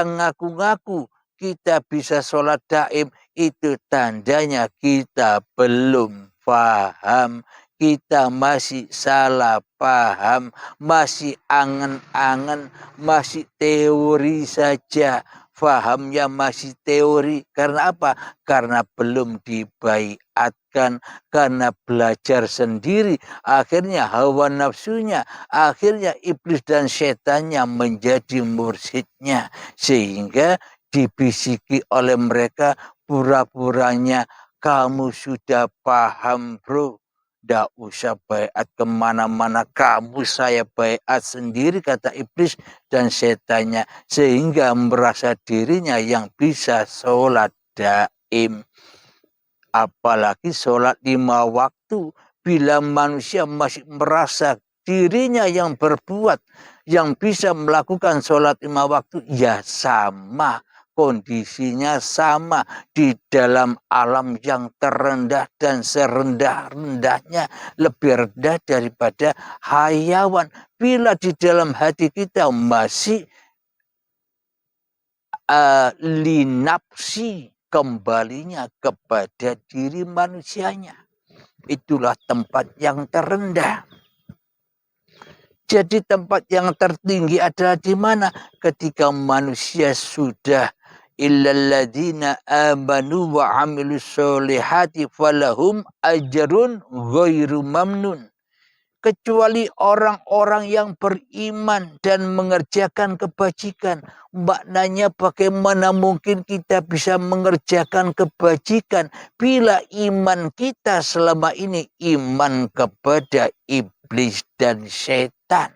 ngaku-ngaku kita bisa sholat daim, itu tandanya kita belum paham. Kita masih salah paham, masih angan-angan, masih teori saja. Fahamnya masih teori. Karena apa? Karena belum dibaiatkan, karena belajar sendiri. Akhirnya hawa nafsunya, akhirnya iblis dan setannya menjadi mursyidnya. Sehingga dibisiki oleh mereka, pura-puranya kamu sudah paham bro, tidak usah baiat kemana-mana, kamu saya baiat sendiri, kata iblis dan setannya, sehingga merasa dirinya yang bisa sholat daim. Apalagi sholat 5 waktu, bila manusia masih merasa dirinya yang berbuat, yang bisa melakukan sholat 5 waktu, ya sama. Kondisinya sama di dalam alam yang terendah dan serendah-rendahnya, lebih rendah daripada hayawan. Bila di dalam hati kita masih linapsi, kembalinya kepada diri manusianya, itulah tempat yang terendah. Jadi tempat yang tertinggi adalah di mana? Ketika manusia sudah illalladzina amanu wa amilus solihati falahum ajrun ghairu mamnun. Kecuali orang-orang yang beriman dan mengerjakan kebajikan. Maknanya bagaimana mungkin kita bisa mengerjakan kebajikan bila iman kita selama ini iman kepada iblis dan setan.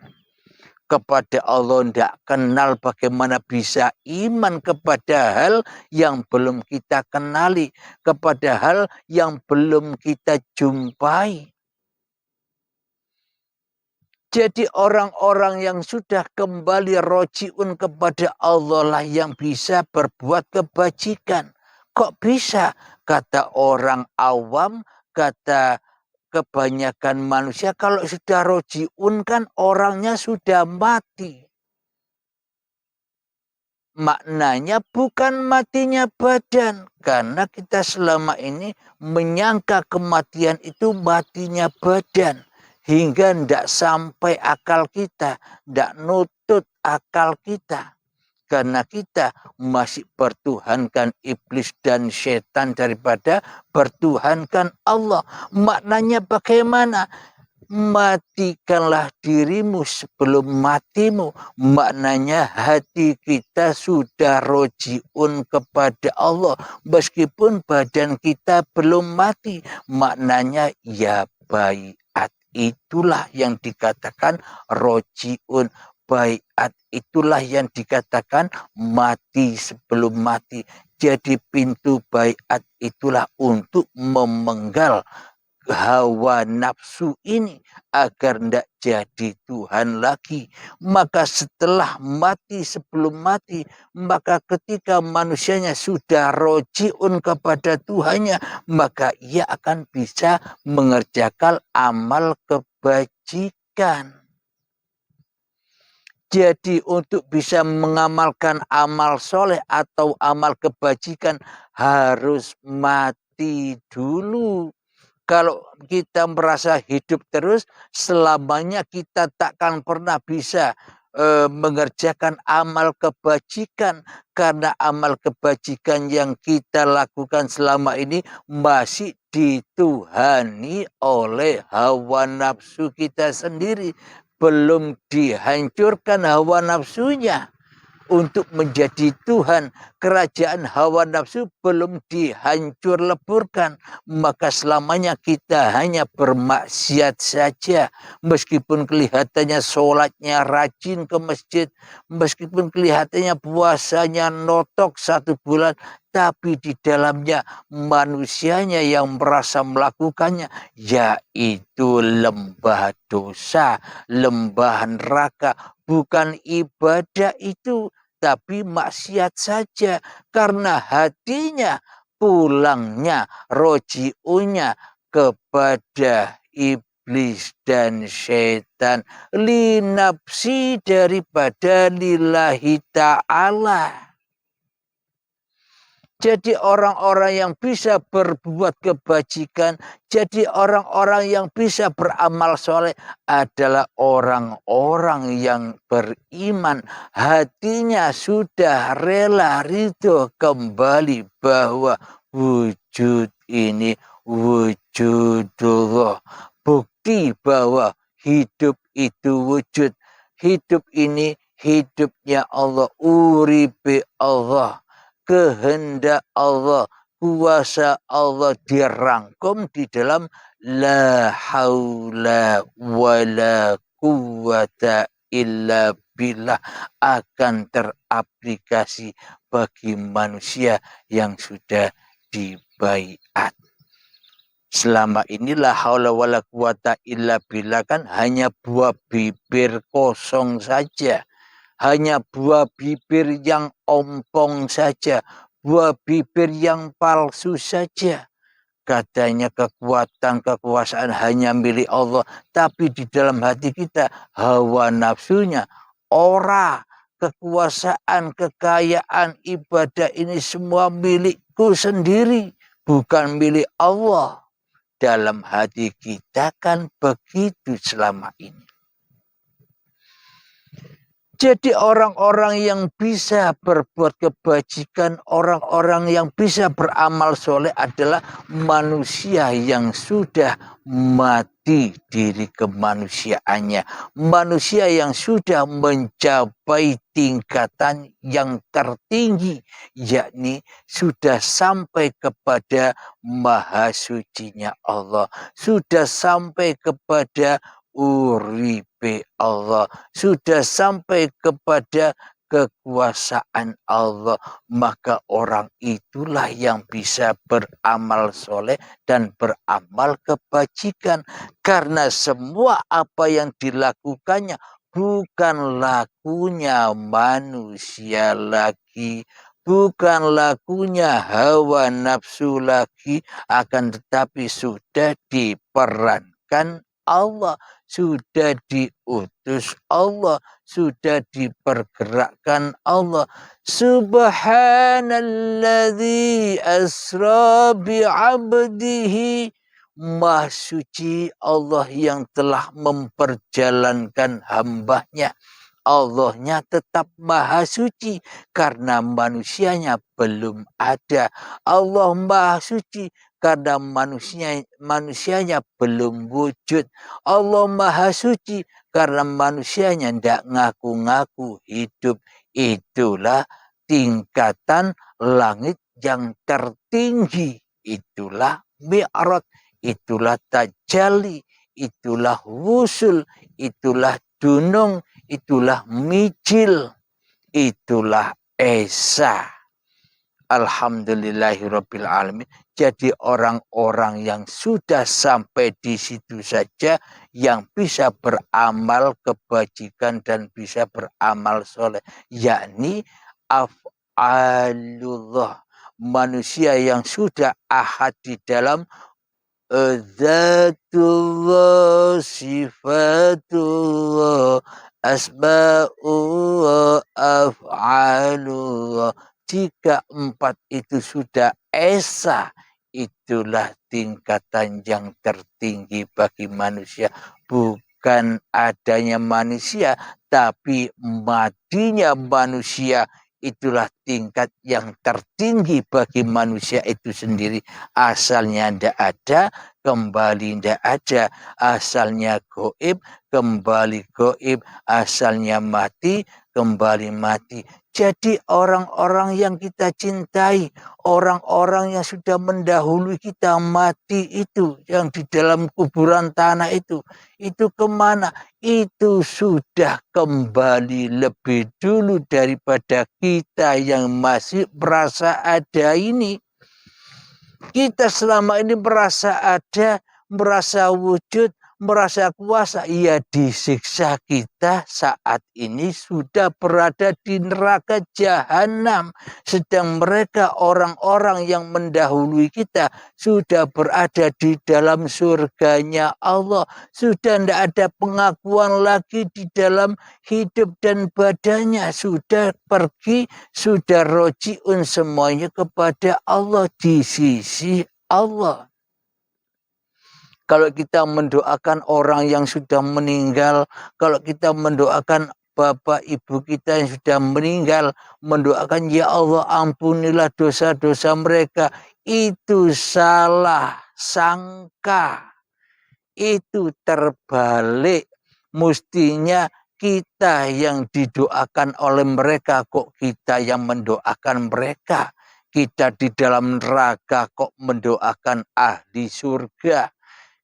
Kepada Allah tidak kenal, bagaimana bisa iman kepada hal yang belum kita kenali, kepada hal yang belum kita jumpai. Jadi orang-orang yang sudah kembali rojiun kepada Allah lah yang bisa berbuat kebajikan. Kok bisa? Kata orang awam, kata kebanyakan manusia, kalau sudah rojiun kan orangnya sudah mati. Maknanya bukan matinya badan. Karena kita selama ini menyangka kematian itu matinya badan. Hingga tidak sampai akal kita, tidak nutut akal kita. Karena kita masih pertuhankan iblis dan setan daripada pertuhankan Allah. Maknanya bagaimana? Matikanlah dirimu sebelum matimu. Maknanya hati kita sudah rojiun kepada Allah. Meskipun badan kita belum mati. Maknanya ya baiat. Itulah yang dikatakan rojiun. Baiat itulah yang dikatakan mati sebelum mati. Jadi pintu baiat itulah untuk memenggal hawa nafsu ini agar tidak jadi Tuhan lagi. Maka setelah mati, sebelum mati, maka ketika manusianya sudah rojiun kepada Tuhannya, maka ia akan bisa mengerjakan amal kebajikan. Jadi untuk bisa mengamalkan amal soleh atau amal kebajikan harus mati dulu. Kalau kita merasa hidup terus, selamanya kita takkan pernah bisa mengerjakan amal kebajikan. Karena amal kebajikan yang kita lakukan selama ini masih dituhani oleh hawa nafsu kita sendiri. Belum dihancurkan hawa nafsunya untuk menjadi Tuhan. Kerajaan hawa nafsu belum dihancur leburkan, maka selamanya kita hanya bermaksiat saja. Meskipun kelihatannya sholatnya rajin ke masjid, meskipun kelihatannya puasanya notok 1 bulan, tapi di dalamnya manusianya yang merasa melakukannya, yaitu lembah dosa, lembah neraka. Bukan ibadah itu, tapi maksiat saja. Karena hatinya pulangnya, roji'unya kepada iblis dan syaitan. Linapsi daripada lillahi ta'ala. Jadi orang-orang yang bisa berbuat kebajikan, jadi orang-orang yang bisa beramal soleh adalah orang-orang yang beriman. Hatinya sudah rela ridho kembali bahwa wujud ini wujudullah. Bukti bahwa hidup itu wujud. Hidup ini hidupnya Allah, uripe Allah. Kehendak Allah, kuasa Allah dirangkum di dalam la haula wala quwata illa billah, akan teraplikasi bagi manusia yang sudah dibaiat. Selama ini la haula wala quwata illa billah kan hanya buah bibir kosong saja. Hanya buah bibir yang ompong saja, buah bibir yang palsu saja. Katanya kekuatan, kekuasaan hanya milik Allah, tapi di dalam hati kita hawa nafsunya, ora, kekuasaan, kekayaan, ibadah ini semua milikku sendiri, bukan milik Allah. Dalam hati kita kan begitu selama ini. Jadi orang-orang yang bisa berbuat kebajikan, orang-orang yang bisa beramal soleh adalah manusia yang sudah mati diri kemanusiaannya. Manusia yang sudah mencapai tingkatan yang tertinggi, yakni sudah sampai kepada maha sucinya Allah. Sudah sampai kepada uripe Allah, sudah sampai kepada kekuasaan Allah, maka orang itulah yang bisa beramal soleh dan beramal kebajikan. Karena semua apa yang dilakukannya bukan lakunya manusia lagi, bukan lakunya hawa nafsu lagi, akan tetapi sudah diperankan Allah, sudah diutus Allah, sudah dipergerakkan Allah. Subhanalladzi asra bi'abdihi. Maha suci Allah yang telah memperjalankan hambanya. Allahnya tetap maha suci karena manusianya belum ada. Allah maha suci karena manusianya belum wujud. Allah maha suci karena manusianya tidak ngaku-ngaku hidup. Itulah tingkatan langit yang tertinggi. Itulah mi'raj, itulah tajalli, itulah wusul, itulah dunung, itulah mijil, itulah esa. Alhamdulillahirabbil alamin. Jadi orang-orang yang sudah sampai di situ saja yang bisa beramal kebajikan dan bisa beramal soleh, yakni af'alullah, manusia yang sudah ahad di dalam zatullah, sifatullah, asma'u wa af'alu. Jika 4 itu sudah esa, itulah tingkatan yang tertinggi bagi manusia. Bukan adanya manusia, tapi matinya manusia. Itulah tingkat yang tertinggi bagi manusia itu sendiri. Asalnya tidak ada, kembali tidak ada. Asalnya goib, kembali goib. Asalnya mati, kembali mati. Jadi orang-orang yang kita cintai, orang-orang yang sudah mendahului kita mati itu, yang di dalam kuburan tanah itu kemana? Itu sudah kembali lebih dulu daripada kita yang masih merasa ada ini. Kita selama ini merasa ada, merasa wujud, merasa kuasa. Ya disiksa kita saat ini sudah berada di neraka jahanam. Sedang mereka orang-orang yang mendahului kita sudah berada di dalam surganya Allah. Sudah tidak ada pengakuan lagi di dalam hidup dan badannya. Sudah pergi, sudah rojiun semuanya kepada Allah di sisi Allah. Kalau kita mendoakan orang yang sudah meninggal, kalau kita mendoakan bapak ibu kita yang sudah meninggal, mendoakan ya Allah ampunilah dosa-dosa mereka, itu salah sangka. Itu terbalik. Mestinya kita yang didoakan oleh mereka, kok kita yang mendoakan mereka. Kita di dalam neraka kok mendoakan ahli surga.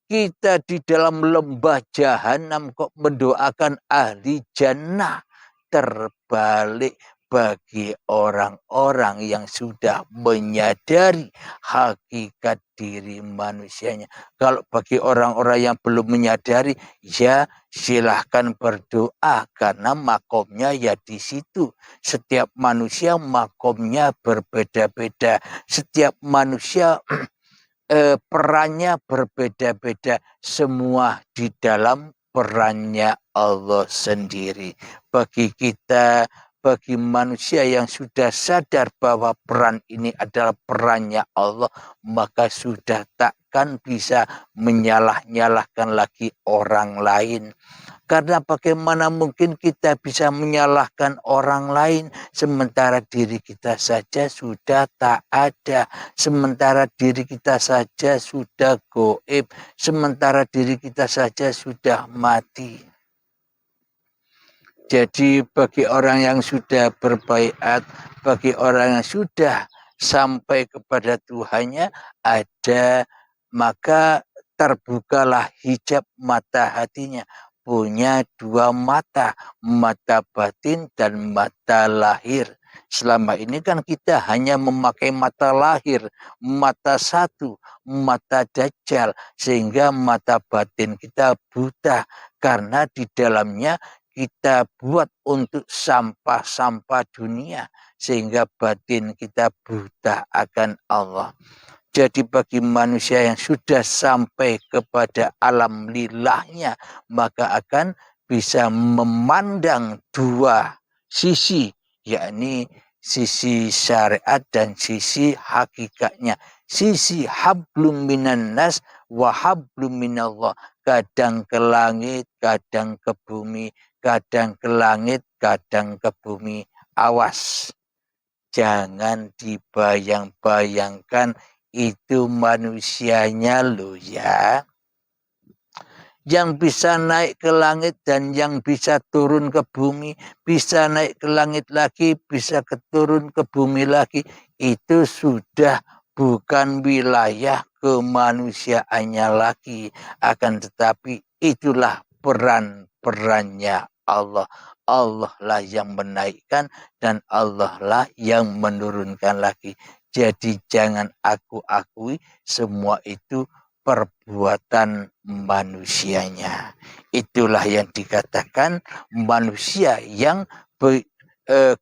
Kita di dalam lembah jahanam kok mendoakan ahli jannah. Terbalik bagi orang-orang yang sudah menyadari hakikat diri manusianya. Kalau bagi orang-orang yang belum menyadari, ya silahkan berdoa karena makomnya ya di situ. Setiap manusia makomnya berbeda-beda. Setiap manusia perannya berbeda-beda, semua di dalam perannya Allah sendiri. Bagi kita, bagi manusia yang sudah sadar bahwa peran ini adalah perannya Allah, maka sudah takkan bisa menyalah-nyalahkan lagi orang lain. Karena bagaimana mungkin kita bisa menyalahkan orang lain sementara diri kita saja sudah tak ada, sementara diri kita saja sudah goib, sementara diri kita saja sudah mati. Jadi bagi orang yang sudah berbaiat, bagi orang yang sudah sampai kepada Tuhannya ada, maka terbukalah hijab mata hatinya. Punya 2 mata, mata batin dan mata lahir. Selama ini kan kita hanya memakai mata lahir, mata satu, mata dajjal, sehingga mata batin kita buta karena di dalamnya kita buat untuk sampah-sampah dunia sehingga batin kita buta akan Allah. Jadi bagi manusia yang sudah sampai kepada alam lilahnya, maka akan bisa memandang 2 sisi, yakni sisi syariat dan sisi hakikatnya. Sisi hablum minan nas wa hablum minallah. Kadang ke langit, kadang ke bumi, kadang ke langit, kadang ke bumi. Awas, jangan dibayang-bayangkan itu manusianya loh ya. Yang bisa naik ke langit dan yang bisa turun ke bumi, bisa naik ke langit lagi, bisa turun ke bumi lagi, itu sudah bukan wilayah kemanusiaannya lagi. Akan tetapi itulah peran-perannya Allah. Allah lah yang menaikkan dan Allah lah yang menurunkan lagi. Jadi jangan aku akui semua itu perbuatan manusianya. Itulah yang dikatakan manusia yang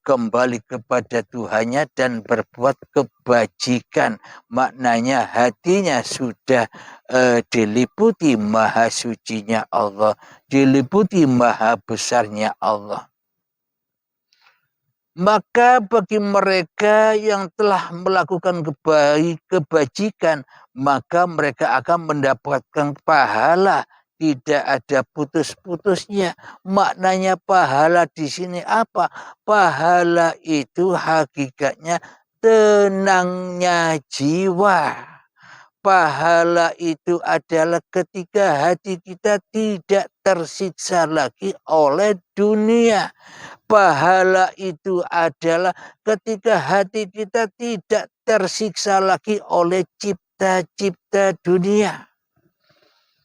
kembali kepada Tuhannya dan berbuat kebajikan. Maknanya hatinya sudah diliputi maha sucinya Allah, diliputi maha besarnya Allah. Maka bagi mereka yang telah melakukan kebajikan, maka mereka akan mendapatkan pahala. Tidak ada putus-putusnya. Maknanya pahala di sini apa? Pahala itu hakikatnya tenangnya jiwa. Pahala itu adalah ketika hati kita tidak tersiksa lagi oleh dunia. Pahala itu adalah ketika hati kita tidak tersiksa lagi oleh cipta-cipta dunia.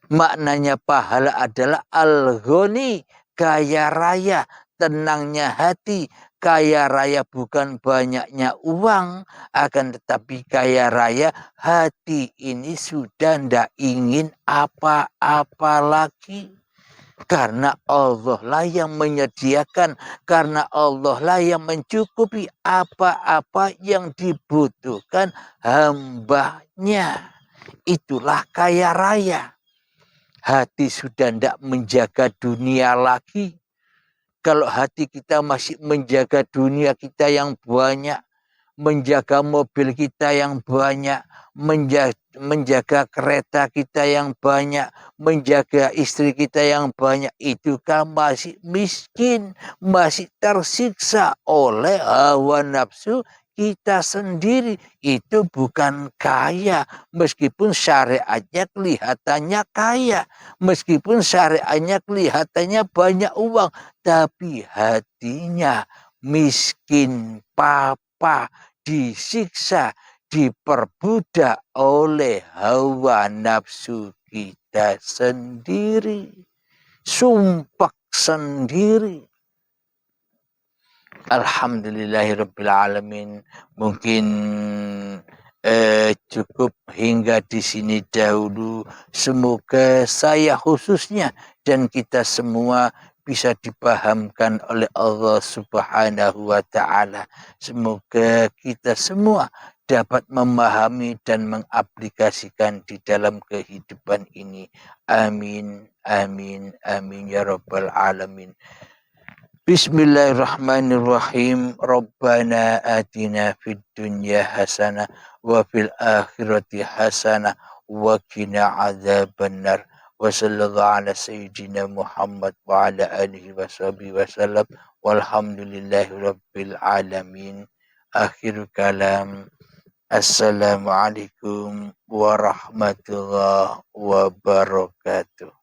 Maknanya pahala adalah al-ghani, kaya raya, tenangnya hati. Kaya raya bukan banyaknya uang, akan tetapi kaya raya hati ini sudah tidak ingin apa-apa lagi. Karena Allah lah yang menyediakan, karena Allah lah yang mencukupi apa-apa yang dibutuhkan hambanya. Itulah kaya raya. Hati sudah tidak menjaga dunia lagi. Kalau hati kita masih menjaga dunia kita yang banyak, menjaga mobil kita yang banyak, menjaga kereta kita yang banyak, menjaga istri kita yang banyak, itu kan masih miskin, masih tersiksa oleh hawa nafsu kita sendiri. Itu bukan kaya, meskipun syariatnya kelihatannya kaya, meskipun syariatnya kelihatannya banyak uang, tapi hatinya miskin papa, disiksa, diperbudak oleh hawa nafsu kita sendiri, sumpah sendiri. Alhamdulillahirrabbilalamin. Mungkin cukup hingga di sini dahulu. Semoga saya khususnya dan kita semua bisa dipahamkan oleh Allah Subhanahu wa Ta'ala. Semoga kita semua dapat memahami dan mengaplikasikan di dalam kehidupan ini. Amin, amin, amin ya rabbal alamin. Bismillahirrahmanirrahim. Rabbana atina fid dunya hasanah wa fil akhirati hasanah wa qina adzabannar. Wa sallallahu ala sayyidina Muhammad wa ala alihi wa sahbihi wa sallam. Walhamdulillahi rabbil alamin. Akhir kalam. Assalamualaikum warahmatullahi wabarakatuh.